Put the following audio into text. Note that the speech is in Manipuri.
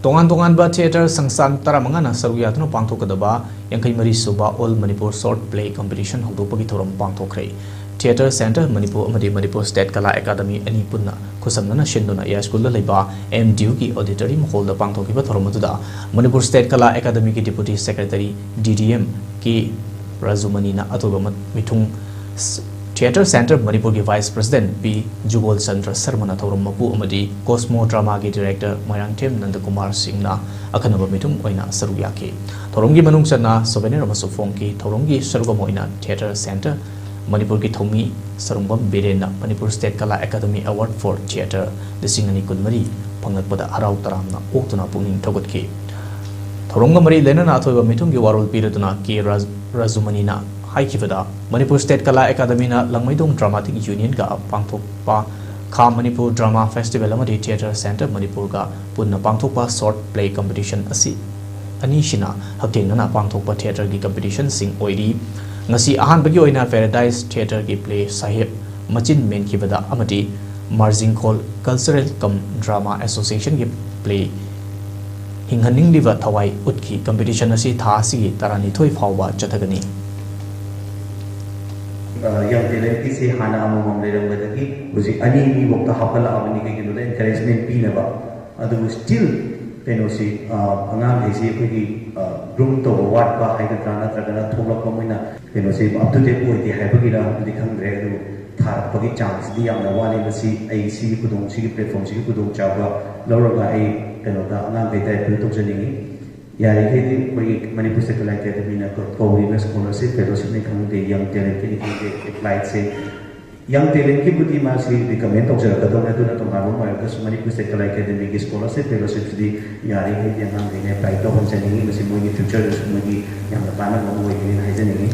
Tongan Tongan ba theater sangsan taramanga na saruyatno pangthokadaba yangkai mari suba all Manipur short play competition houdokpagi thouram pangthokhre. Theater Center Manipur amadi Manipur State Kala Academy ani punna khusamnana shinduna ya school la leba MDU ki auditorium hall da pangthokiba thouram aduda Manipur State Kala Academy ki Deputy Secretary DDM ki Razumani na atoba mithung Theater Center Manipur ki Vice President P. Jugol Chandra Sarmana thouram mapu amadi Cosmo Drama ki Director Mayangtem Nandakumar Singh na akanaba mithung oina saru yake. Thouram ki manung chana Sovener Ramasufong ki thouram ki sarugam oina Theater Center Manipur ki thomi sarumbam berena Manipur State Kala Academy Award for Theater Desingani Kunmari panglatpada harau taramna oktuna pungning thogotki. Thouram mari lenana athoiba mithung ki warol piraduna ki Razumani na Haikivada, Manipur State Kala Academy na Langmaidong Dramatic Union ga pangthokpa Kha Manipur Drama Festival amadi Theater Center Manipur ga punna pangthokpa short play competition asi anishina haktenana pangthokpa theater gi competition sing oiri ngasi ahan bagi oina Paradise Theater gi play sahib machin men kibada amadi Margin Call Cultural Cum Drama Association gi play hinghaning liva thawai utki competition asi tha asi tarani thoi phawba chathagani young talent ki se hana among leram badaki buji ani ni wokta hapala amani ke kilo encouragement pi naba adu still keno si angang hesi ko ki room to wat ba hai ka kana tragana thokla ko moina keno si up to date oi di hai ba gira di khang re adu thar ba ki chance di yam na wale si ai si pudong si platform si pudong chawa lawra ai keno da angang be tai pu to jani yari ke bagi Manipur State Kala Academy na co-winner scholarship fellowship ne khang de young talent ke ni applied se young talent ki buti ma si recommend to jara kadon na to ma mo ka Manipur State Kala Academy ki scholarship fellowship di yari ke yang nang ne apply to hon jani ni si mo ni future mo ni yang da pa na mo ni hai jani